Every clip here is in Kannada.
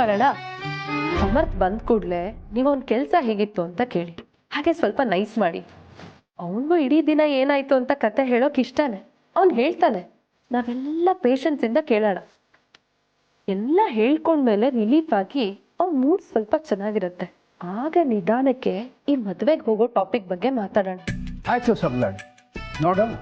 ಮಾಡೋಣ? ಸಮರ್ಥ್ ಬಂದ ಕೂಡಲೇ ನೀವು ಅವ್ನ ಕೆಲಸ ಹೇಗಿತ್ತು ಅಂತ ಕೇಳಿ, ಹಾಗೆ ಸ್ವಲ್ಪ ನೈಸ್ ಮಾಡಿ. ಅವನಿಗೂ ಇಡೀ ದಿನ ಏನಾಯ್ತು ಅಂತ ಕತೆ ಹೇಳೋಕೆ ಇಷ್ಟನೇ. ಅವ್ನು ಹೇಳ್ತಾನೆ, ನಾವೆಲ್ಲ ಪೇಷನ್ಸಿಂದ ಕೇಳೋಣ. ಎಲ್ಲ ಹೇಳ್ಕೊಂಡ್ಮೇಲೆ ರಿಲೀಫ್ ಆಗಿ ಅವ್ನ ಮೂಡ್ ಸ್ವಲ್ಪ ಚೆನ್ನಾಗಿರುತ್ತೆ. ಆಗ ನಿಧಾನಕ್ಕೆ ಈ ಮದುವೆಗೆ ಹೋಗೋ ಟಾಪಿಕ್ ಬಗ್ಗೆ ಮಾತಾಡೋಣ. ಆಯ್ತು ಸಮ್ಲಾಡ್, ನೋಡೋಣ.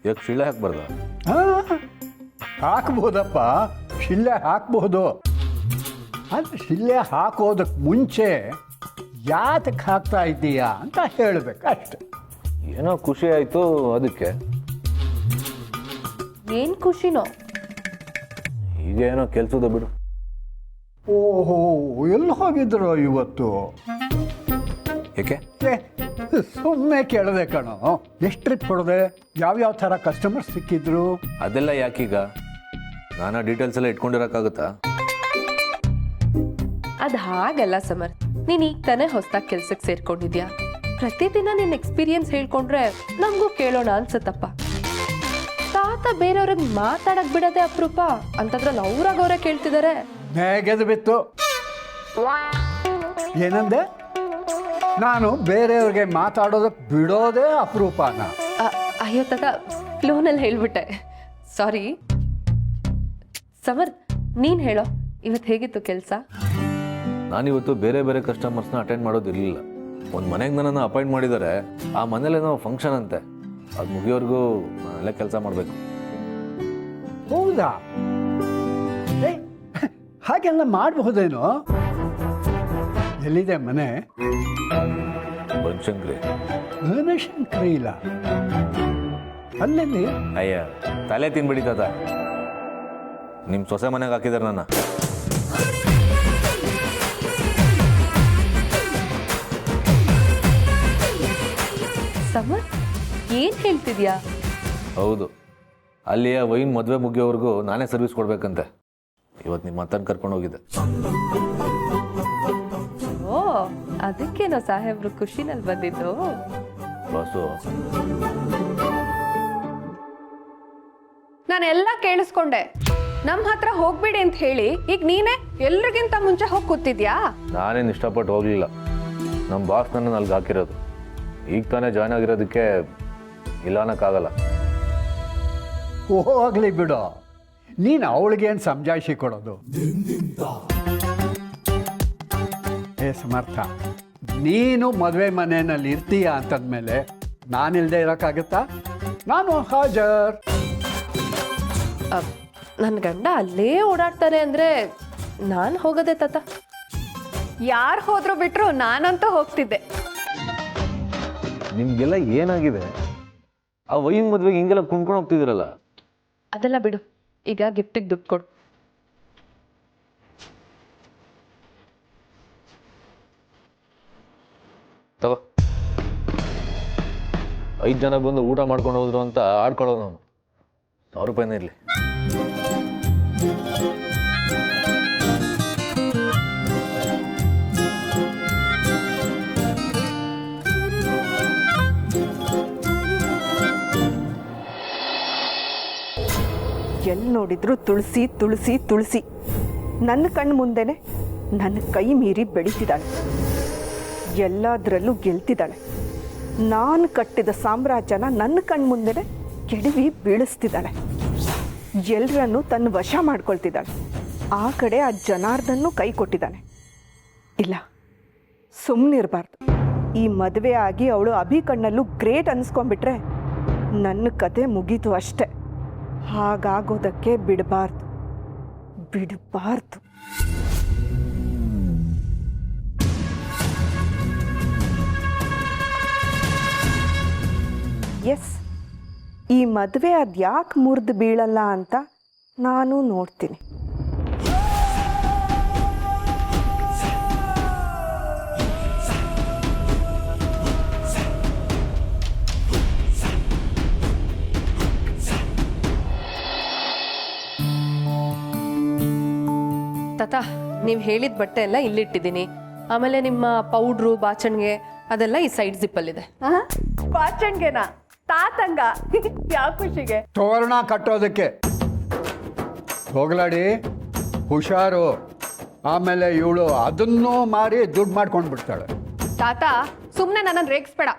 ಯಾಕೆ ಶಿಳ್ಳೆ ಹಾಕ್ಬಾರ್ದ? ಹಾಕ್ಬೋದಪ್ಪ, ಶಿಲ್ಲೆ ಹಾಕ್ಬೋದು. ಆದರೆ ಶಿಲ್ಲೆ ಹಾಕೋದಕ್ಕೆ ಮುಂಚೆ ಯಾತಕ್ಕೆ ಹಾಕ್ತಾ ಇದ್ದೀಯಾ ಅಂತ ಹೇಳಬೇಕು ಅಷ್ಟೆ. ಏನೋ ಖುಷಿ ಆಯಿತು ಅದಕ್ಕೆ. ಏನ್ ಖುಷಿನೋ? ಈಗ ಏನೋ ಕೆಲ್ಸದ ಬಿಡು. ಓಹೋ, ಎಲ್ಲಿ ಹೋಗಿದ್ರು ಇವತ್ತು? ಏಕೆ? ಸುಮ್ಮನೆ ಕೇಳದೆ ಕಣೋ. ಎಷ್ಟು ಟ್ರಿಪ್ ಹೊಡೆದೆ? ಯಾವ್ಯಾವ ಥರ ಕಸ್ಟಮರ್ಸ್ ಸಿಕ್ಕಿದ್ರು? ಅದೆಲ್ಲ ಯಾಕೀಗ? ನಾನಾ ಡೀಟೇಲ್ಸ್ ಎಲ್ಲ ಇಟ್ಕೊಂಡಿರೋಕ್ಕಾಗುತ್ತಾ? ಅದು ಹಾಗಲ್ಲ ಸಮರ್ಥ್, ನೀನ್ ಈಗ ತಾನೇ ಹೊಸದಾಗಿ ಕೆಲ್ಸಕ್ಕೆ ಸೇರ್ಕೊಂಡಿದ್ಯಾ. ಪ್ರತಿದಿನ ನಿನ್ನ ಎಕ್ಸ್ಪೀರಿಯನ್ಸ್ ಹೇಳ್ಕೊಂಡ್ರೆ ನಮಗೂ ಕೇಳೋಣ ಅನ್ಸತ್ತಪ್ಪ. ತಾತ ಬೇರೆಯವ್ರಿಗೆ ಮಾತಾಡಕ್ ಬಿಡದೆ ಅಪರೂಪ ಅಂತಂದ್ರಲ್ಲಿ ಅವ್ರಾಗವ್ರೆ ಕೇಳ್ತಿದ್ದಾರೆ. ಹೇಗೆದು ಬಿತ್ತು? ಏನಂದೆ? ನಾನು ಬೇರೆಯವ್ರಿಗೆ ಮಾತಾಡೋದಕ್ಕೆ ಬಿಡೋದೇ ಅಪರೂಪನ. ಅಯ್ಯೋ ತಾತ, ಫ್ಲೋನಲ್ಲಿ ಹೇಳ್ಬಿಟ್ಟೆ, ಸಾರಿ. ಸಮರ್ಥ್, ನೀನ್ ಹೇಳೋ, ಇವತ್ತು ಹೇಗಿತ್ತು ಕೆಲಸ? ನಾನಿವತ್ತು ಬೇರೆ ಬೇರೆ ಕಸ್ಟಮರ್ಸ್ನ ಅಟೆಂಡ್ ಮಾಡೋದಿರಲಿಲ್ಲ. ಒಂದು ಮನೆಗೆ ನನ್ನನ್ನು ಅಪಾಯಿಂಟ್ ಮಾಡಿದ್ದಾರೆ. ಆ ಮನೇಲೇನೋ ಫಂಕ್ಷನ್ ಅಂತೆ, ಅದು ಮುಗಿಯೋರ್ಗೂ ನಾನೆಲ್ಲ ಕೆಲಸ ಮಾಡಬೇಕು. ಹೌದಾ? ಹಾಗೆಲ್ಲ ಮಾಡಬಹುದೇನೋ? ಎಲ್ಲಿದೆ ಮನೆ? ಬನಶಂಕರಿ. ಬನಶಂಕರಿ ಇಲ್ಲ, ಅಲ್ಲೆಲ್ಲಿ? ಅಯ್ಯ, ತಲೆ ತಿನ್ಬಿಡಿ ತಾತ. ನಿಮ್ಮ ಸೊಸೆ ಮನೆಗೆ ಹಾಕಿದ್ದಾರೆ ನನ್ನ. ಸಮರ್ಥ್, ಏನ್ ಹೇಳ್ತಿದ್ಯಾ? ಹೌದು, ಅಲ್ಲಿಯ ವೈನ್ ಮದುವೆ ಮುಗಿಯೋವರೆಗೂ ನಾನೇ ಸರ್ವಿಸ್ ಕೊಡ್ಬೇಕಂತೆ. ಇವತ್ತು ನಿಮ್ಮ ಅತ್ತನ ಕರ್ಕೊಂಡು ಹೋಗಿದ್ದೆ. ಓ, ಅದಕ್ಕೇನೋ ಸಾಹೇಬ್ರು ಖುಷಿನಲ್ಲಿ ಬಂದಿದ್ದು. ಬಾಸು, ನಾನೆಲ್ಲ ಕೇಳಿಸ್ಕೊಂಡೆ. ನಮ್ಮ ಹತ್ರ ಹೋಗ್ಬೇಡಿ ಅಂತ ಹೇಳಿ ಈಗ ನೀನೇ ಎಲ್ರಿಗಿಂತ ಮುಂಚೆ ಹೋಗಿ ಕೂತಿದ್ಯಾ? ನಾನೇನು ಇಷ್ಟಪಟ್ಟು ಹೋಗಲಿಲ್ಲ. ನಮ್ಮ ಬಾಸ್ ನನ್ನ ಅಲ್ಲಿಗೆ ಹಾಕಿರೋದು. ಈಗ ತಾನೇ ಜಾಯ್ನ್ ಆಗಿರೋದಕ್ಕೆ ಇಲ್ಲ ಅನ್ನೋಕ್ಕಾಗಲ್ಲ. ಹೋಗ್ಲಿ ಬಿಡು, ನೀನು ಅವಳಿಗೇನು ಸಮಜಾಯಿಷಿ ಕೊಡೋದು? ಏ ಸಮರ್ಥ, ನೀನು ಮದುವೆ ಮನೆಯಲ್ಲಿ ಇರ್ತೀಯ ಅಂತಂದ್ಮೇಲೆ ನಾನಿಲ್ಲದೆ ಇರೋಕ್ಕಾಗತ್ತಾ? ನಾನು ಹಾಜರ್. ನನ್ನ ಗಂಡ ಅಲ್ಲೇ ಓಡಾಡ್ತಾರೆ ಅಂದ್ರೆ ನಾನು ಹೋಗೋದೆ ತಾತ. ಯಾರು ಹೋದ್ರು ಬಿಟ್ರು ನಾನಂತೂ ಹೋಗ್ತಿದ್ದೆ. ನಿಮಗೆಲ್ಲ ಏನಾಗಿದೆ? ಆ ವೈನ್ ಮದುವೆಗೆ ಹಿಂಗೆಲ್ಲ ಕುಣ್ಕೊಂಡು ಹೋಗ್ತಿದ್ದೀರಲ್ಲ. ಅದೆಲ್ಲ ಬಿಡು, ಈಗ ಗಿಫ್ಟಿಗೆ ದುಡ್ಡು ಕೊಡು. ತಗೋ. 5 ಜನ ಬಂದು ಊಟ ಮಾಡ್ಕೊಂಡು ಹೋದ್ರು ಅಂತ ಆಡ್ಕೊಳ್ಳೋದು ನಾವು. 1,000 ರೂಪಾಯಿನೇ ಇರಲಿ. ಎಲ್ಲಿ ನೋಡಿದ್ರು ತುಳಸಿ ತುಳಸಿ ತುಳಸಿ. ನನ್ನ ಕಣ್ಣು ಮುಂದೆನೆ ನನ್ನ ಕೈ ಮೀರಿ ಬೆಳೀತಿದ್ದಾಳೆ, ಎಲ್ಲದರಲ್ಲೂ ಗೆಲ್ತಿದ್ದಾಳೆ. ನಾನು ಕಟ್ಟಿದ ಸಾಮ್ರಾಜ್ಯನ ನನ್ನ ಕಣ್ಣು ಮುಂದೆನೆ ಕೆಡವಿ ಬೀಳಿಸ್ತಿದ್ದಾಳೆ. ಎಲ್ಲರನ್ನೂ ತನ್ನ ವಶ ಮಾಡ್ಕೊಳ್ತಿದ್ದಾಳೆ. ಆ ಕಡೆ ಆ ಜನಾರ್ದನ್ನು ಕೈ ಕೊಟ್ಟಿದ್ದಾನೆ. ಇಲ್ಲ, ಸುಮ್ಮನಿರಬಾರ್ದು. ಈ ಮದುವೆ ಆಗಿ ಅವಳು ಅಭಿ ಕಣ್ಣಲ್ಲೂ ಗ್ರೇಟ್ ಅನ್ನಿಸ್ಕೊಂಡ್ಬಿಟ್ರೆ ನನ್ನ ಕತೆ ಮುಗೀತು ಅಷ್ಟೆ. ಹಾಗಾಗೋದಕ್ಕೆ ಬಿಡಬಾರ್ದು. ಎಸ್, ಈ ಮದುವೆ ಅದ್ಯಾಕೆ ಮುರಿದು ಬೀಳಲ್ಲ ಅಂತ ನಾನು ನೋಡ್ತೀನಿ. ತಾತ ನೀವು ಹೇಳಿದ ಬಟ್ಟೆ ಎಲ್ಲ ಇಲ್ಲಿಟ್ಟಿದ್ದೀನಿ. ಆಮೇಲೆ ನಿಮ್ಮ ಪೌಡ್ರು ಬಾಚಣಿಗೆ ಅದೆಲ್ಲ ಈ ಸೈಡ್ ಜಿಪ್ಪಲ್ಲಿದೆ. ಬಾಚಣ್ಗೆನಾ? ತಾತಂಗ ಯಾವ ಖುಷಿಗೆ? ತೋರಣ ಕಟ್ಟೋದಕ್ಕೆ. ಹೋಗ್ಲಾಡಿ, ಹುಷಾರು. ಆಮೇಲೆ ಇವಳು ಅದನ್ನೂ ಮಾರಿ ದುಡ್ಡು ಮಾಡ್ಕೊಂಡು ಬಿಡ್ತಾಳೆ. ತಾತ ಸುಮ್ಮನೆ ನನ್ನನ್ನು ರೇಗಿಸ್ಬೇಡ.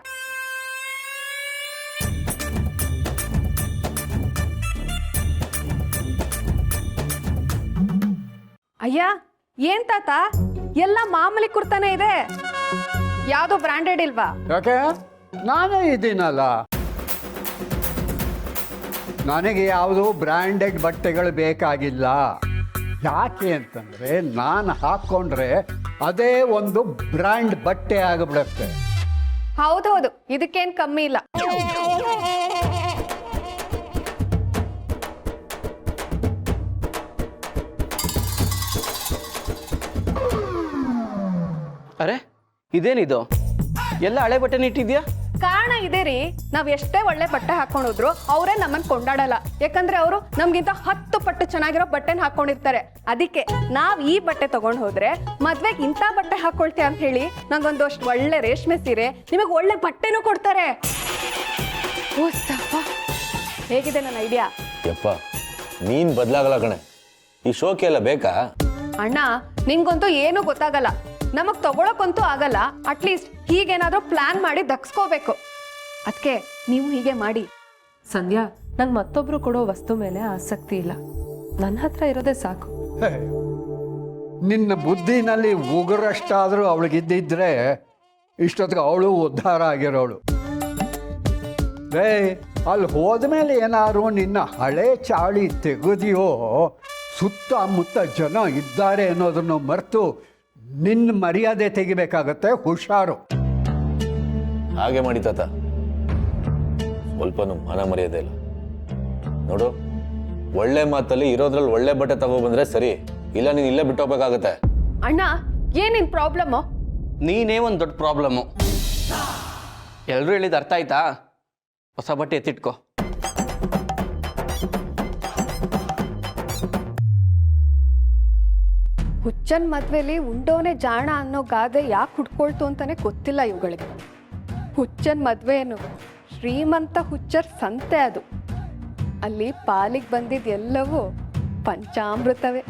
ಅಯ್ಯ ಏನ್ ತಾತ ಎಲ್ಲ ಮಾಮೂಲಿ ಕುರ್ತಾನೆ ಇದೆ, ಯಾವ್ದು ಬ್ರಾಂಡೆಡ್ ಇಲ್ವಾ? ಯಾಕೆ? ನಾನೇ ಇದ್ದೀನಲ್ಲ. ನನಗೆ ಯಾವುದು ಬ್ರ್ಯಾಂಡೆಡ್ ಬಟ್ಟೆಗಳು ಬೇಕಾಗಿಲ್ಲ. ಯಾಕೆ ಅಂತಂದರೆ ನಾನು ಹಾಕ್ಕೊಂಡ್ರೆ ಅದೇ ಒಂದು ಬ್ರ್ಯಾಂಡ್ ಬಟ್ಟೆ ಆಗಿಬಿಡುತ್ತೆ. ಹೌದೌದು, ಇದಕ್ಕೇನ್ ಕಮ್ಮಿ ಇಲ್ಲ. ಅರೆ ಇದೇನಿದು, ಎಲ್ಲ ಹಳೆ ಬಟ್ಟೆನ ಇಟ್ಟಿದ್ಯಾ? ಕಾರಣ ಇದೆ ರೀ, ನಾವ್ ಎಷ್ಟೇ ಒಳ್ಳೆ ಬಟ್ಟೆ ಹಾಕೊಂಡೋದ್ರು ಅವರೇ ನಮ್ಮನ್ ಕೊಂಡಾಡಲ್ಲ. ಯಾಕಂದ್ರೆ ಅವರು ನಮ್ಗಿಂತ 10 ಪಟ್ಟು ಚೆನ್ನಾಗಿರೋ ಬಟ್ಟೆನ ಹಾಕೊಂಡಿರ್ತಾರೆ. ಅದಕ್ಕೆ ನಾವ್ ಈ ಬಟ್ಟೆ ತಗೊಂಡ್ ಹೋದ್ರೆ ಮದ್ವೆಗೆ ಇಂಥ ಬಟ್ಟೆ ಹಾಕೊಳ್ತೀಯ ಅಂತ ಹೇಳಿ ನಂಗೊಂದಷ್ಟು ಒಳ್ಳೆ ರೇಷ್ಮೆ ಸೀರೆ, ನಿಮಗೆ ಒಳ್ಳೆ ಬಟ್ಟೆನೂ ಕೊಡ್ತಾರೆ. ಹೇಗಿದೆ ನನ್ನ ಐಡಿಯಾ? ಯಪ್ಪ ನೀನ್ ಬದಲಾಗಲ್ಲ ಕಣೆ, ಈ ಶೋಕಿ ಎಲ್ಲ ಬೇಕಾ? ಅಣ್ಣ ನಿಂಗಂತೂ ಏನೂ ಗೊತ್ತಾಗಲ್ಲ, ನಮಗ್ ತಗೊಳಕ್ಕಂತೂ ಆಗಲ್ಲ. ಅಟ್ಲೀಸ್ಟ್ ಹೀಗೇನಾದ್ರೂ ಪ್ಲಾನ್ ಮಾಡಿ ದಕ್ಸ್ಕೋಬೇಕು. ಅದಕ್ಕೆ ನೀವು ಹೀಗೆ ಮಾಡಿ. ಸಂಧ್ಯಾ, ನಂಗೆ ಮತ್ತೊಬ್ರು ಕೊಡೋ ವಸ್ತು ಮೇಲೆ ಆಸಕ್ತಿ ಇಲ್ಲ, ನನ್ನ ಹತ್ರ ಇರೋದೇ ಸಾಕು. ಹೇ, ನಿನ್ನ ಬುದ್ಧಿನಲ್ಲಿ ಉಗುರಷ್ಟಾದರೂ ಅವಳಿಗಿದ್ದಿದ್ರೆ ಇಷ್ಟೊತ್ತಿಗೆ ಅವಳು ಉದ್ಧಾರ ಆಗಿರೋಳು. ರೇ, ಅಲ್ಲಿ ಹೋದ್ಮೇಲೆ ಏನಾದ್ರು ನಿನ್ನ ಹಳೆ ಚಾಳಿ ತೆಗೆದಿಯೋ, ಸುತ್ತಮುತ್ತ ಜನ ಇದ್ದಾರೆ ಅನ್ನೋದನ್ನು ಮರೆತು ನಿನ್ನ ಮರ್ಯಾದೆ ತೆಗಿಬೇಕಾಗತ್ತೆ. ಹುಷಾರು. ಹಾಗೆ ಮಾಡಿ ತಾತ, ಸ್ವಲ್ಪನೂ ಮಾನ ಮರ್ಯಾದೆ ಇಲ್ಲ ನೋಡು. ಒಳ್ಳೆ ಮಾತಲ್ಲಿ ಇರೋದ್ರಲ್ಲಿ ಒಳ್ಳೆ ಬಟ್ಟೆ ತಗೊಬಂದ್ರೆ ಸರಿ, ಇಲ್ಲ ನೀನ್ ಇಲ್ಲೇ ಬಿಟ್ಟು ಹೋಗ್ಬೇಕಾಗತ್ತೆ. ಅಣ್ಣ ಏನಿನ್ ಪ್ರಾಬ್ಲಮ್ಮು? ನೀನೇ ಒಂದು ದೊಡ್ಡ ಪ್ರಾಬ್ಲಮ್ಮು. ಎಲ್ಲರೂ ಹೇಳಿದ ಅರ್ಥ ಆಯ್ತಾ? ಹೊಸ ಬಟ್ಟೆ ಎತ್ತಿಟ್ಕೋ. ಹುಚ್ಚನ್ ಮದ್ವೆಲಿ ಉಂಡೋನೆ ಜಾಣ ಅನ್ನೋ ಗಾದೆ ಯಾಕೆ ಹುಡ್ಕೊಳ್ತು ಅಂತಾನೆ ಗೊತ್ತಿಲ್ಲ ಇವುಗಳಿಗೆ. ಹುಚ್ಚನ್ ಮದ್ವೆ ಏನು ಶ್ರೀಮಂತ ಹುಚ್ಚರ್ ಸಂತೆ, ಅದು ಅಲ್ಲಿ ಪಾಲಿಗೆ ಬಂದಿದ್ ಎಲ್ಲವೂ ಪಂಚಾಮೃತವೇ.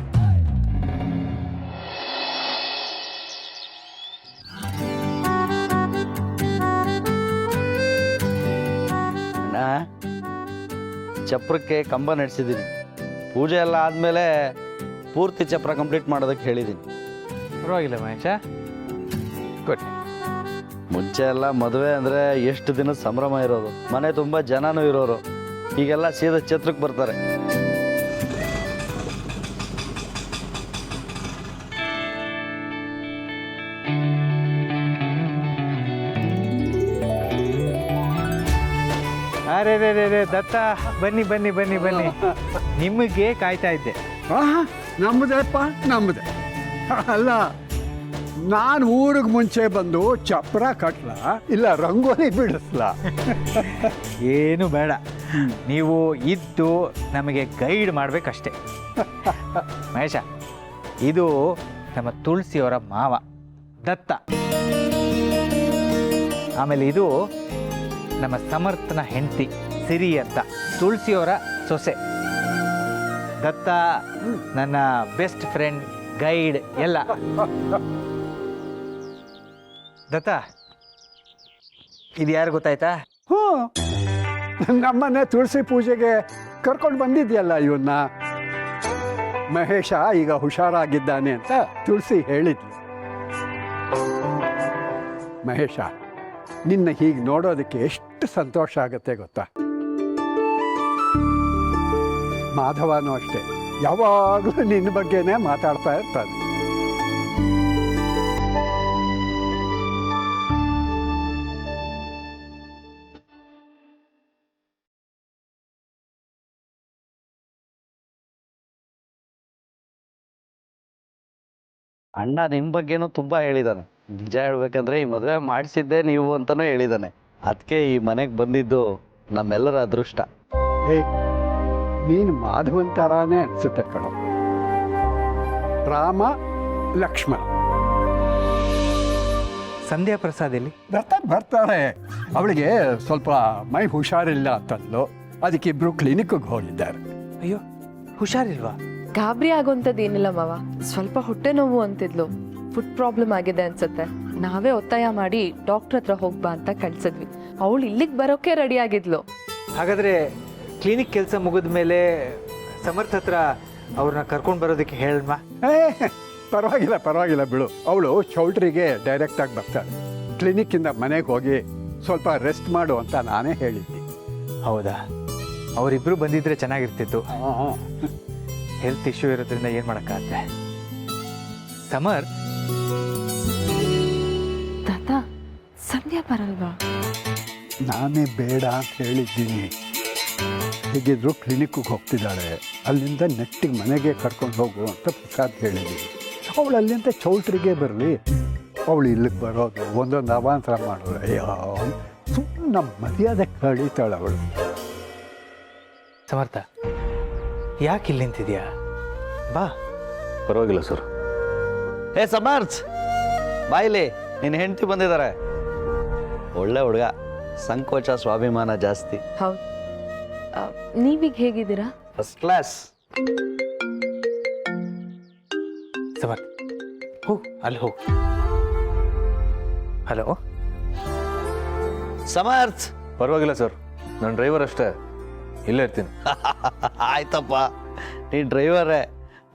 ಅಣ್ಣ, ಚಪ್ರಕ್ಕೆ ಕಂಬ ನಡೆಸಿದ್ದೀನಿ. ಪೂಜೆ ಎಲ್ಲ ಆದಮೇಲೆ ಪೂರ್ತಿ ಚಪ್ರ ಕಂಪ್ಲೀಟ್ ಮಾಡೋದಕ್ಕೆ ಹೇಳಿದ್ದೀನಿ. ಪರವಾಗಿಲ್ಲ ಮಹೇಶ, ಗುಡ್. ಮುಂಚೆ ಎಲ್ಲ ಮದುವೆ ಅಂದರೆ ಎಷ್ಟು ದಿನದ ಸಂಭ್ರಮ ಇರೋದು, ಮನೆ ತುಂಬ ಜನನೂ ಇರೋರು. ಈಗೆಲ್ಲ ಸೀದಾ ಛತ್ರಕ್ಕೆ ಬರ್ತಾರೆ. ಅರೆ ರೇ ರೇ ರೇ ದತ್ತ, ಬನ್ನಿ ಬನ್ನಿ ಬನ್ನಿ ಬನ್ನಿ, ನಿಮಗೆ ಕಾಯ್ತಾ ಇದ್ದೆ. ನಮ್ಮದೇಪ್ಪ, ನಮ್ಮದೇ. ಅಲ್ಲ, ನಾನು ಊರಿಗೆ ಮುಂಚೆ ಬಂದು ಚಪ್ರ ಕಟ್ಲ ಇಲ್ಲ ರಂಗೋಲಿ ಬಿಡಿಸ್ಲಾ? ಏನು ಬೇಡ, ನೀವು ಇದ್ದು ನಮಗೆ ಗೈಡ್ ಮಾಡಬೇಕಷ್ಟೆ. ಮಹೇಶ, ಇದು ನಮ್ಮ ತುಳಸಿಯವರ ಮಾವ ದತ್ತ. ಆಮೇಲೆ ಇದು ನಮ್ಮ ಸಮರ್ಥನ ಹೆಂಡತಿ ಸಿರಿ ಅಂತ, ತುಳಸಿಯವರ ಸೊಸೆ. ದತ್ತ ನನ್ನ ಬೆಸ್ಟ್ ಫ್ರೆಂಡ್, ಗೈಡ್ ಎಲ್ಲ. ದತ್ತ, ಇದು ಯಾರು ಗೊತ್ತಾಯ್ತಾ? ಹ್ಞೂ, ನಮ್ಮನೆ ತುಳಸಿ ಪೂಜೆಗೆ ಕರ್ಕೊಂಡು ಬಂದಿದ್ಯಲ್ಲ ಇವನ್ನ. ಮಹೇಶ ಈಗ ಹುಷಾರಾಗಿದ್ದಾನೆ ಅಂತ ತುಳಸಿ ಹೇಳಿದ್ಲು. ಮಹೇಶ, ನಿನ್ನ ಹೀಗೆ ನೋಡೋದಕ್ಕೆ ಎಷ್ಟು ಸಂತೋಷ ಆಗುತ್ತೆ ಗೊತ್ತಾ? ಮಾಧವನೂ ಅಷ್ಟೇ, ಯಾವಾಗಲೂ ನಿನ್ನ ಬಗ್ಗೆನೇ ಮಾತಾಡ್ತಾ ಇರ್ತಾನೆ. ಅಣ್ಣ ನಿಮ್ಮ ಬಗ್ಗೆನೂ ತುಂಬ ಹೇಳಿದ್ದಾನೆ. ನಿಜ ಹೇಳ್ಬೇಕಂದ್ರೆ ಈ ಮದುವೆ ಮಾಡಿಸಿದ್ದೆ ನೀವು ಅಂತಲೂ ಹೇಳಿದ್ದಾನೆ. ಅದಕ್ಕೆ ಈ ಮನೆಗೆ ಬಂದಿದ್ದು ನಮ್ಮೆಲ್ಲರ ಅದೃಷ್ಟ. ಏಯ್, ನೀನು ಮಾಧವನ್ ಥರಾನೇ ಅನಿಸುತ್ತೆ ಕಣೋ. ರಾಮ ಲಕ್ಷ್ಮಣ. ಸಂಧ್ಯಾ ಪ್ರಸಾದ್ ಎಲ್ಲಿ? ಬರ್ತಾಳೆ. ಅವಳಿಗೆ ಸ್ವಲ್ಪ ಮೈ ಹುಷಾರಿಲ್ಲ ಅಂತಂದ್ಲು, ಅದಕ್ಕೆ ಇಬ್ರು ಕ್ಲಿನಿಕ್ಗೆ ಹೋಗಿದ್ದಾರೆ. ಅಯ್ಯೋ, ಹುಷಾರಿಲ್ವಾ? ಗಾಬರಿ ಆಗೋಂಥದ್ದು ಏನಿಲ್ಲ ಮಾವ, ಸ್ವಲ್ಪ ಹೊಟ್ಟೆ ನೋವು ಅಂತಿದ್ಲು. ಫುಡ್ ಪ್ರಾಬ್ಲಮ್ ಆಗಿದೆ ಅನ್ಸುತ್ತೆ. ನಾವೇ ಒತ್ತಾಯ ಮಾಡಿ ಡಾಕ್ಟರ್ ಹತ್ರ ಹೋಗ್ಬಾ ಅಂತ ಕಳ್ಸಿದ್ವಿ. ಅವಳು ಇಲ್ಲಿಗೆ ಬರೋಕೆ ರೆಡಿ ಆಗಿದ್ಲು. ಹಾಗಾದ್ರೆ ಕ್ಲಿನಿಕ್ ಕೆಲಸ ಮುಗಿದ ಮೇಲೆ ಸಮರ್ಥ ಹತ್ರ ಅವ್ರನ್ನ ಕರ್ಕೊಂಡು ಬರೋದಕ್ಕೆ ಹೇಳಮ್ಮ. ಪರವಾಗಿಲ್ಲ ಬಿಡು. ಅವಳು ಚೌಲ್ಟ್ರಿಗೆ ಡೈರೆಕ್ಟಾಗಿ ಬರ್ತಾಳೆ. ಕ್ಲಿನಿಕ್ಕಿಂದ ಮನೆಗೆ ಹೋಗಿ ಸ್ವಲ್ಪ ರೆಸ್ಟ್ ಮಾಡು ಅಂತ ನಾನೇ ಹೇಳಿದ್ದೆ. ಹೌದಾ? ಅವರಿಬ್ರು ಬಂದಿದ್ರೆ ಚೆನ್ನಾಗಿರ್ತಿತ್ತು. ಹೆಲ್ತ್ ಇಶ್ಯೂ ಇರೋದ್ರಿಂದ ಏನು ಮಾಡೋಕ್ಕಾಗತ್ತೆ. ಸಮರ್, ತಾತ ಸಂಧ್ಯಾ ಬರಲ್ವಾ? ನಾನೇ ಬೇಡ ಅಂತ ಹೇಳಿದ್ದೀನಿ. ಹೇಗಿದ್ರು ಕ್ಲಿನಿಕ್ಕಿಗೆ ಹೋಗ್ತಿದ್ದಾಳೆ, ಅಲ್ಲಿಂದ ನೆಟ್ಟಿಗೆ ಮನೆಗೆ ಕರ್ಕೊಂಡು ಹೋಗು ಅಂತ ಪ್ರಸಾದ್ ಹೇಳಿದ್ದೀನಿ. ಅವಳು ಅಲ್ಲಿಂದ ಚೌಲ್ಟ್ರಿಗೆ ಬರಲಿ, ಅವಳು ಇಲ್ಲಿಗೆ ಬರೋದು ಒಂದೊಂದು ಅವಾಂತರ ಮಾಡೋದು. ಅಯ್ಯೋ, ಸುಮ್ಮನೆ ನಮ್ಮ ಮರ್ಯಾದೆ ಕಳೀತಾಳೆ ಅವಳು. ಸಮರ್ಥ, ಯಾಕೆ ಇಲ್ಲಿ ನಿಂತಿದ್ಯಾ? ಬಾ. ಪರವಾಗಿಲ್ಲ ಸರ್. ಏ ಸಮರ್ಥ್, ಬಾಯಿಲಿ, ನಿನ್ನ ಹೆಂಡತಿ ಬಂದಿದ್ದಾರೆ. ಒಳ್ಳೆ ಹುಡುಗ, ಸಂಕೋಚ ಸ್ವಾಭಿಮಾನ ಜಾಸ್ತಿ. ಹೌದು. ನೀವೀಗ ಹೇಗಿದ್ದೀರಾ? First class. ಸಮರ್ಥ, ಹೋಗು, ಅಲ್ಲಿ ಹೋಗು. ಹಲೋ ಸಮರ್ಥ್. ಪರವಾಗಿಲ್ಲ ಸರ್, ನಾನು ಡ್ರೈವರ್ ಅಷ್ಟೇ, ಇಲ್ಲೇ ಇರ್ತೀನಿ. ಆಯ್ತಪ್ಪ, ನೀ ಡ್ರೈವರೇ.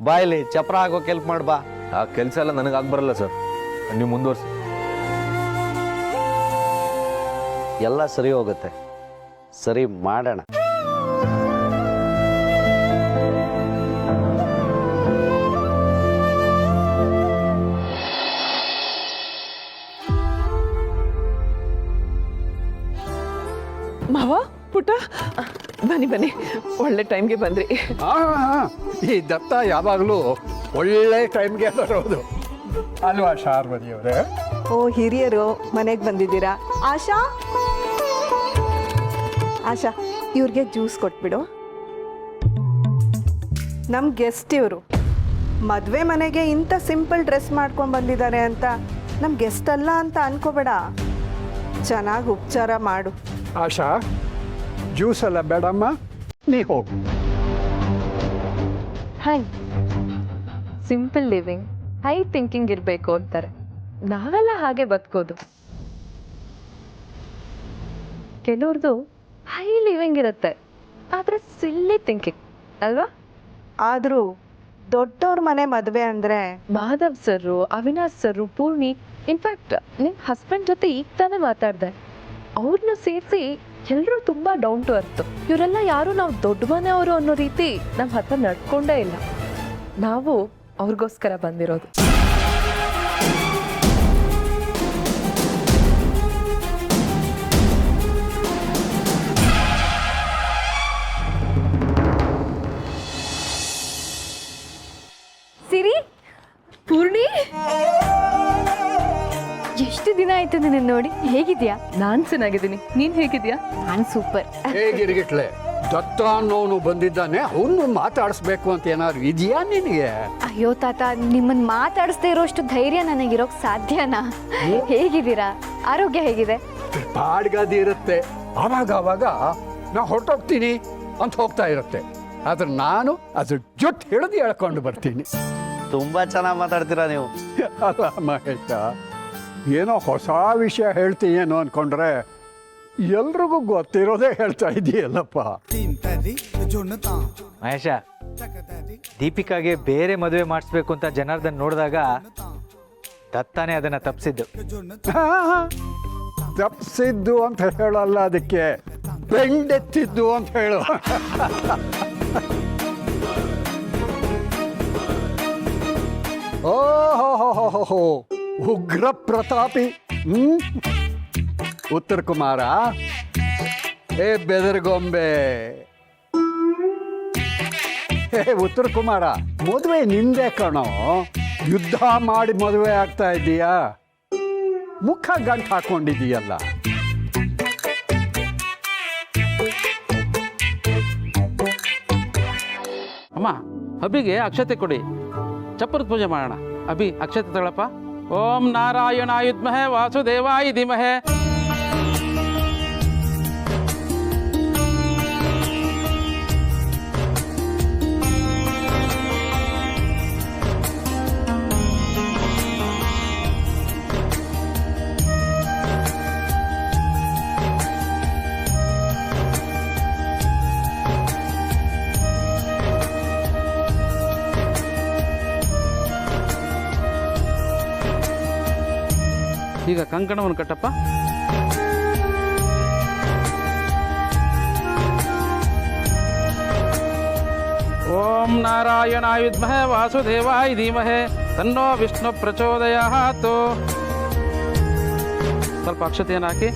ಬಾಯಿಲಿ ಚಪ್ರ ಹಾಕೋಕೆ ಹೆಲ್ಪ್ ಮಾಡ್ಬಾ. ಆ ಕೆಲಸ ಎಲ್ಲ ನನಗೆ ಆಗ್ಬರಲ್ಲ ಸರ್, ನೀವು ಮುಂದುವರ್ಸಿ. ಎಲ್ಲ ಸರಿ ಹೋಗುತ್ತೆ, ಸರಿ ಮಾಡೋಣ. ಮಾವ, ಪುಟ್ಟ, ಬನ್ನಿ, ಒಳ್ಳೆ ಟೈಮ್ಗೆ ಬಂದ್ರಿ. ಈ ದತ್ತ ಯಾವಾಗಲೂ ಒಳ್ಳೆ ಟೈಮ್ಗೆ ಬರೋದು ಅಲ್ವಾ ಶಾರ್ವರಿಯವರೇ? ಓ, ಹಿರಿಯರು ಮನೆಗೆ ಬಂದಿದ್ದೀರಾ. ಆಶಾ, ಇವ್ರಿಗೆ ಜ್ಯೂಸ್ ಕೊಟ್ಬಿಡು. ನಮ್ಮ ಗೆಸ್ಟ್ ಇವರು. ಮದುವೆ ಮನೆಗೆ ಇಂಥ ಸಿಂಪಲ್ ಡ್ರೆಸ್ ಮಾಡ್ಕೊಂಡು ಬಂದಿದ್ದಾರೆ ಅಂತ ನಮ್ಮ ಗೆಸ್ಟ್ ಅಲ್ಲ ಅಂತ ಅನ್ಕೋಬೇಡ. ಚೆನ್ನಾಗಿ ಉಪಚಾರ ಮಾಡು. ಆಶಾ, ಜ್ಯೂಸ್ ಎಲ್ಲ ಬೇಡಮ್ಮ, ನೀ ಹೋಗು. Hi, simple living, high thinking ಇರಬೇಕು ಅಂತಾರೆ. ನಾವೆಲ್ಲ ಹಾಗೆ ಬದುಕೋದು. ಕೆಲವ್ರದ್ದು ಹೈ ಲಿವಿಂಗ್ ಇರುತ್ತೆ, ಆದರೆ ಸಿಲ್ಲಿ ಥಿಂಕಿಂಗ್ ಅಲ್ವಾ? ಆದರೂ ದೊಡ್ಡವ್ರ ಮನೆ ಮದುವೆ ಅಂದರೆ Madhav sir, Avinash sir, Poorni, in fact ನಿಮ್ಮ ಹಸ್ಬೆಂಡ್ ಜೊತೆ ಈಗ ತಾನೇ ಮಾತಾಡಿದೆ. ಅವ್ರನ್ನ ಸೇರಿಸಿ ಎಲ್ಲರೂ ತುಂಬ ಡೌನ್ ಟು ಅರ್ತ್. ಇವರೆಲ್ಲ ಯಾರು ನಾವು ದೊಡ್ಡ ಮನೆಯವರು ಅನ್ನೋ ರೀತಿ ನಮ್ಮ ಹತ್ರ ನಡ್ಕೊಂಡೇ ಇಲ್ಲ. ನಾವು ಅವ್ರಿಗೋಸ್ಕರ ಬಂದಿರೋದು. ಸಿರಿ, ಪೂರ್ಣಿ, ಎಷ್ಟು ದಿನ ಆಯ್ತು ನಿನ್ನ ನೋಡಿ. ಹೇಗಿದ್ಯಾ? ನಾನ್ ಚೆನ್ನಾಗಿದ್ದೀನಿ, ನೀನ್ ಹೇಗಿದ್ಯಾ? ನಾನು ಸೂಪರ್. ಹೇಗಿರ್ಗಿಟ್ಲೆ, ದತ್ತ ಅನ್ನೋನು ಬಂದಿದ್ದಾನೆ, ಅವನು ಮಾತಾಡಿಸ್ಬೇಕು ಅಂತ ಏನಾದ್ರು ಇದೆಯಾ ನಿನಗೆ? ಅಯ್ಯೋ ತಾತ, ನಿಮ್ಮನ್ನ ಮಾತಾಡಿಸ್ದೇ ಇರೋಷ್ಟು ಧೈರ್ಯ ನನಗಿರೋಕ್ ಸಾಧ್ಯನಾ? ಹೇಗಿದ್ದೀರಾ? ಆರೋಗ್ಯ ಹೇಗಿದೆ? ಬಾಡ್ಗದಿ ಇರುತ್ತೆ, ಆವಾಗ ನಾ ಹೊರಟೋಗ್ತೀನಿ ಅಂತ ಹೋಗ್ತಾ ಇರುತ್ತೆ. ಆದ್ರೆ ನಾನು ಅದ್ರ ಜೊತೆ ಹಿಡಿದು ಹೇಳ್ಕೊಂಡು ಬರ್ತೀನಿ. ತುಂಬಾ ಚೆನ್ನಾಗಿ ಮಾತಾಡ್ತೀರಾ ನೀವು. ಅಲ್ಲ ಮಹೇಶ, ಏನೋ ಹೊಸ ವಿಷಯ ಹೇಳ್ತೀಯೇನೋ ಅನ್ಕೊಂಡ್ರೆ ಎಲ್ರಿಗೂ ಗೊತ್ತಿರೋದೇ ಹೇಳ್ತಾ ಇದೆಯಲ್ಲಪ್ಪ. ಮಹೇಶ, ದೀಪಿಕಾಗೆ ಬೇರೆ ಮದುವೆ ಮಾಡಿಸ್ಬೇಕು ಅಂತ ಜನಾರ್ದನ್ ನೋಡಿದಾಗ ದತ್ತಾನೇ ಅದನ್ನ ತಪ್ಪಿಸಿದ್ದು. ತಪ್ಪಿಸಿದ್ದು ಅಂತ ಹೇಳಲ್ಲ, ಅದಕ್ಕೆ ಬೆಂಡೆತ್ತಿದ್ದು ಅಂತ ಹೇಳು. ಓಹೋ, ಉಗ್ರ ಪ್ರತಾಪಿ. ಉತ್ತರ ಕುಮಾರ, ಏ ಬೆದರ್ಗೊಂಬೆ. ಉತ್ತರ ಕುಮಾರ, ಮದುವೆ ನಿಂದೆ ಕಣೋ. ಯುದ್ಧ ಮಾಡಿ ಮದುವೆ ಆಗ್ತಾ ಇದ್ದೀಯಾ? ಮುಖ ಗಂಟು ಹಾಕೊಂಡಿದೀಯಲ್ಲ. ಅಮ್ಮ, ಹಬ್ಬಿಗೆ ಅಕ್ಷತೆ ಕೊಡಿ. ಚಪ್ಪರದ ಪೂಜೆ ಮಾಡೋಣ. ಅಭಿ ಅಕ್ಷತೆ ತಗೊಳಪ್ಪ. ಓಂ ನಾರಾಯಣಾಯ ವಿದ್ಮಹೇ ವಾಸುದೇವಾಯ ಧೀಮಹಿ. ಈಗ ಕಂಕಣವನ್ನು ಕಟ್ಟಪ್ಪ. ಓಂ ನಾರಾಯಣಾಯ ವಿದ್ಮಹೇ ವಾಸುದೇವಾಯ ಧೀಮಹಿ ತನ್ನೋ ವಿಷ್ಣು ಪ್ರಚೋದಯಾತ್. ಸ್ವಲ್ಪ ಅಕ್ಷತೆಯನ್ನು ಹಾಕಿ.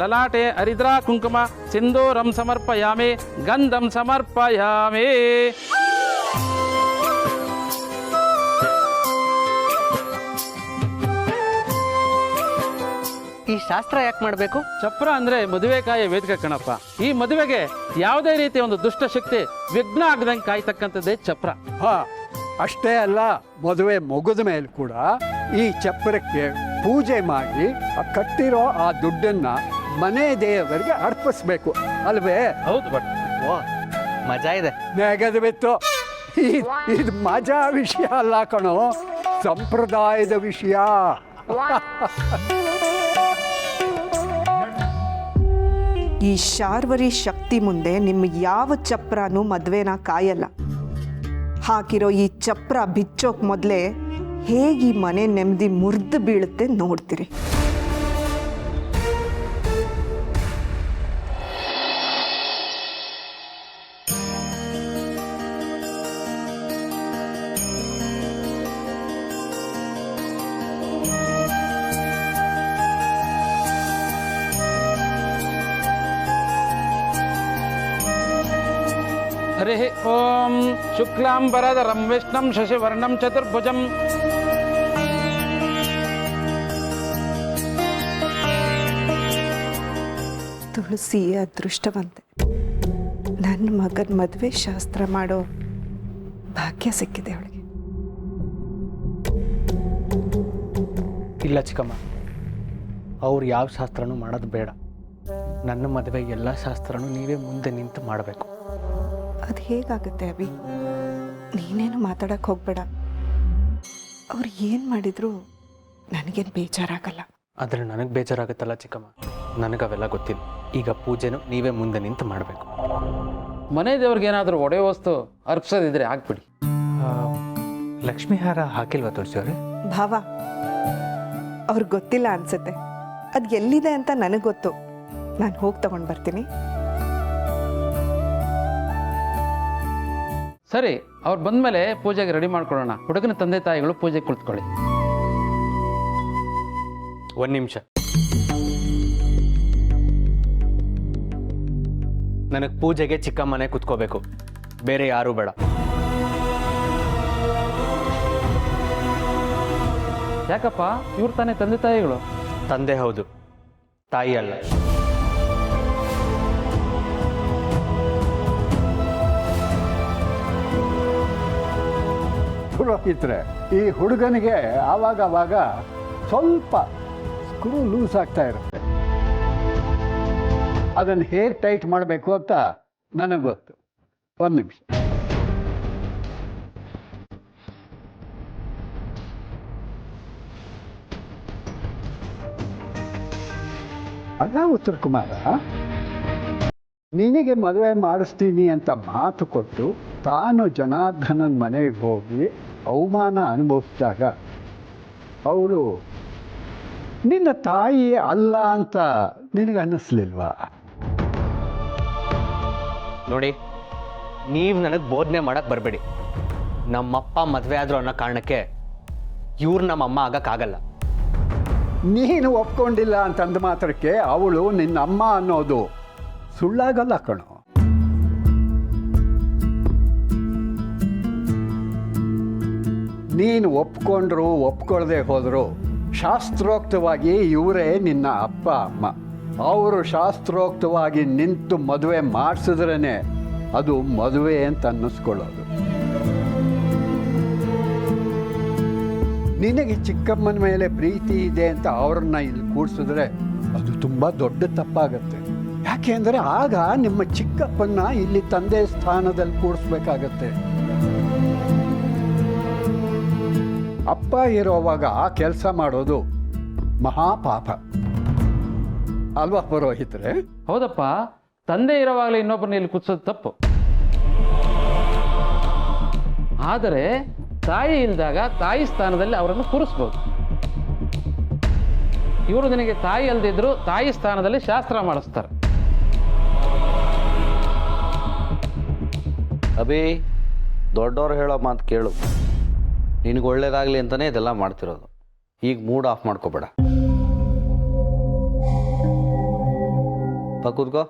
ಲಲಾಟೆ ಹರಿದ್ರಾ ಕುಂಕುಮ ಸಿಂಧೂರಂ ಸಮರ್ಪಯಾಮಿ ಗಂಧಂ ಸಮರ್ಪಯಾಮಿ. ಈ ಶಾಸ್ತ್ರ ಯಾಕೆ ಮಾಡಬೇಕು? ಚಪ್ರ ಅಂದ್ರೆ ಮದುವೆಕಾಯ ವೇದಿಕೆ ಕಣಪ್ಪ. ಈ ಮದುವೆಗೆ ಯಾವುದೇ ರೀತಿಯ ಒಂದು ದುಷ್ಟಶಕ್ತಿ ವಿಘ್ನ ಆಗದಂಗೆ ಕಾಯ್ತಕ್ಕಂಥದ್ದೇ ಚಪ್ರ. ಹಾಂ, ಅಷ್ಟೇ ಅಲ್ಲ, ಮದುವೆ ಮುಗಿದ ಮೇಲೆ ಕೂಡ ಈ ಚಪ್ರಕ್ಕೆ ಪೂಜೆ ಮಾಡಿ ಕಟ್ಟಿರೋ ಆ ದುಡ್ಡನ್ನು ಮನೆ ದೇವರಿಗೆ ಅರ್ಪಿಸ್ಬೇಕು ಅಲ್ವೇ? ಹೌದು ಬಟ್ ಓ, ಮಜಾ ಇದೆ. ನೆಗದು ಬಿತ್ತು. ಇದು ಮಜಾ ವಿಷಯ ಅಲ್ಲ ಕಣೋ, ಸಂಪ್ರದಾಯದ ವಿಷಯ. ಈ ಶಾರ್ವರಿ ಶಕ್ತಿ ಮುಂದೆ ನಿಮ್ಮ ಯಾವ ಚಪ್ರನೂ ಮದುವೆನ ಕಾಯಲ್ಲ. ಹಾಕಿರೋ ಈ ಚಪ್ರ ಬಿಚ್ಚೋಕ್ ಮೊದಲೇ ಹೇಗೆ ಈ ಮನೆ ನೆಮ್ಮದಿ ಮುರಿದು ಬೀಳುತ್ತೆ ನೋಡ್ತೀರಿ. ಹರಿ ಓಂ ಶುಕ್ಲಾಂಬರಧರಂ ವಿಷ್ಣುಂ ಶಶಿವರ್ಣಂ ಚತುರ್ಭುಜಂ. ತುಳಸಿ ಅದೃಷ್ಟವಂತೆ. ನನ್ನ ಮಗನ ಮದುವೆ ಶಾಸ್ತ್ರ ಮಾಡೋ ಭಾಗ್ಯ ಸಿಕ್ಕಿದೆ ಅವಳಿಗೆ. ಇಲ್ಲ ಚಿಕ್ಕಮ್ಮ, ಅವ್ರು ಯಾವ ಶಾಸ್ತ್ರನೂ ಮಾಡೋದು ಬೇಡ. ನನ್ನ ಮದುವೆ ಎಲ್ಲ ಶಾಸ್ತ್ರನೂ ನೀವೇ ಮುಂದೆ ನಿಂತು ಮಾಡಬೇಕು. ಅದು ಹೇಗಾಗುತ್ತೆ ಅಭಿ? ನೀನೇನು ಮಾತಾಡಕ್ಕೆ ಹೋಗ್ಬೇಡ. ಅವ್ರು ಏನು ಮಾಡಿದ್ರು ನನಗೇನು ಬೇಜಾರಾಗಲ್ಲ. ಆದರೆ ನನಗೆ ಬೇಜಾರಾಗುತ್ತಲ್ಲ ಚಿಕ್ಕಮ್ಮ, ನನಗವೆಲ್ಲ ಗೊತ್ತಿಲ್ಲ. ಈಗ ಪೂಜೆನೂ ನೀವೇ ಮುಂದೆ ನಿಂತು ಮಾಡಬೇಕು. ಮನೆ ದೇವ್ರಿಗೆ ಏನಾದರೂ ಒಡೆ ವಸ್ತು ಅರ್ಪಿಸೋದಿದ್ರೆ ಹಾಕ್ಬಿಡಿ. ಲಕ್ಷ್ಮೀ ಹಾರ ಹಾಕಿಲ್ವಾ ತುಳಸಿಯವ್ರೆ? ಭಾವ, ಅವ್ರಿಗೆ ಗೊತ್ತಿಲ್ಲ ಅನ್ಸುತ್ತೆ. ಅದು ಎಲ್ಲಿದೆ ಅಂತ ನನಗೆ ಗೊತ್ತು. ನಾನು ಹೋಗಿ ತಗೊಂಡು ಬರ್ತೀನಿ. ಸರಿ, ಅವ್ರು ಬಂದಮೇಲೆ ಪೂಜೆಗೆ ರೆಡಿ ಮಾಡ್ಕೊಳ್ಳೋಣ. ಹುಡುಗನ ತಂದೆ ತಾಯಿಗಳು ಪೂಜೆಗೆ ಕುಳಿತುಕೊಳ್ಳಿ. ಒಂದು ನಿಮಿಷ. ನನಗೆ ಪೂಜೆಗೆ ಚಿಕ್ಕಮ್ಮನೆ ಕುತ್ಕೋಬೇಕು, ಬೇರೆ ಯಾರೂ ಬೇಡ. ಯಾಕಪ್ಪ? ಇವ್ರು ತಾನೇ ತಂದೆ ತಾಯಿಗಳು. ತಂದೆ ಹೌದು, ತಾಯಿ ಅಲ್ಲ. ಪುರೋಹಿತ್ರೆ, ಈ ಹುಡುಗನಿಗೆ ಆವಾಗ ಸ್ವಲ್ಪ ಸ್ಕ್ರೂ ಲೂಸ್ ಆಗ್ತಾ ಇರುತ್ತೆ. ಅದನ್ನು ಹೇಗೆ ಟೈಟ್ ಮಾಡಬೇಕು ಅಂತ ನನಗೆ ಗೊತ್ತು. ಒಂದು ನಿಮಿಷ. ಅಲ್ಲ ಉತ್ತರ ಕುಮಾರ, ನಿನಗೆ ಮದುವೆ ಮಾಡಿಸ್ತೀನಿ ಅಂತ ಮಾತು ಕೊಟ್ಟು ತಾನು ಜನಾರ್ದನನ ಮನೆಗೆ ಹೋಗಿ ಅವಮಾನ ಅನುಭವಿಸಿದಾಗ ಅವಳು ನಿನ್ನ ತಾಯಿ ಅಲ್ಲ ಅಂತ ನಿನಗೆ ಅನ್ನಿಸ್ಲಿಲ್ವಾ? ನೋಡಿ, ನೀವು ನನಗೆ ಬೋಧನೆ ಮಾಡಕ್ಕೆ ಬರಬೇಡಿ. ನಮ್ಮಪ್ಪ ಮದುವೆ ಆದರೂ ಅನ್ನೋ ಕಾರಣಕ್ಕೆ ಇವ್ರು ನಮ್ಮಮ್ಮ ಆಗಕ್ಕಾಗಲ್ಲ. ನೀನು ಒಪ್ಕೊಂಡಿಲ್ಲ ಅಂತಂದ ಮಾತ್ರಕ್ಕೆ ಅವಳು ನಿನ್ನ ಅಮ್ಮ ಅನ್ನೋದು ಸುಳ್ಳಾಗಲ್ಲ ಕಣೋ. ನೀನು ಒಪ್ಕೊಂಡ್ರು ಒಪ್ಕೊಳ್ಳದೆ ಹೋದ್ರು ಶಾಸ್ತ್ರೋಕ್ತವಾಗಿ ಇವರೇ ನಿನ್ನ ಅಪ್ಪ ಅಮ್ಮ. ಅವರು ಶಾಸ್ತ್ರೋಕ್ತವಾಗಿ ನಿಂತು ಮದುವೆ ಮಾಡಿಸಿದ್ರೇ ಅದು ಮದುವೆ ಅಂತ ಅನ್ನಿಸ್ಕೊಳ್ಳೋದು. ನಿನಗೆ ಚಿಕ್ಕಮ್ಮನ ಮೇಲೆ ಪ್ರೀತಿ ಇದೆ ಅಂತ ಅವ್ರನ್ನ ಇಲ್ಲಿ ಕೂಡಿಸಿದ್ರೆ ಅದು ತುಂಬ ದೊಡ್ಡ ತಪ್ಪಾಗತ್ತೆ. ಯಾಕೆ ಅಂದರೆ ಆಗ ನಿಮ್ಮ ಚಿಕ್ಕಪ್ಪನ್ನ ಇಲ್ಲಿ ತಂದೆ ಸ್ಥಾನದಲ್ಲಿ ಕೂಡಿಸ್ಬೇಕಾಗತ್ತೆ. ಅಪ್ಪ ಇರೋವಾಗ ಆ ಕೆಲಸ ಮಾಡೋದು ಮಹಾಪಾಪ ಅಲ್ವಾ ಪುರೋಹಿತರೆ? ಹೌದಪ್ಪ, ತಂದೆ ಇರುವಾಗಲೇ ಇನ್ನೊಬ್ಬರನ್ನ ಇಲ್ಲಿ ಕುದಿಸೋದು ತಪ್ಪು. ಆದರೆ ತಾಯಿ ಇಲ್ದಾಗ ತಾಯಿ ಸ್ಥಾನದಲ್ಲಿ ಅವರನ್ನು ಕೂರಿಸ್ಬೋದು. ಇವರು ನಿನಗೆ ತಾಯಿ ಅಲ್ದಿದ್ರು ತಾಯಿ ಸ್ಥಾನದಲ್ಲಿ ಶಾಸ್ತ್ರ ಮಾಡಿಸ್ತಾರೆ. ಅಭಿ, ದೊಡ್ಡವ್ರು ಹೇಳೋ ಮಾತು ಕೇಳು. ನಿನಗೆ ಒಳ್ಳೇದಾಗಲಿ ಅಂತಲೇ ಇದೆಲ್ಲ ಮಾಡ್ತಿರೋದು. ಈಗ ಮೂಡ್ ಆಫ್ ಮಾಡ್ಕೋಬೇಡ. ಕೂತ್ಕೋ.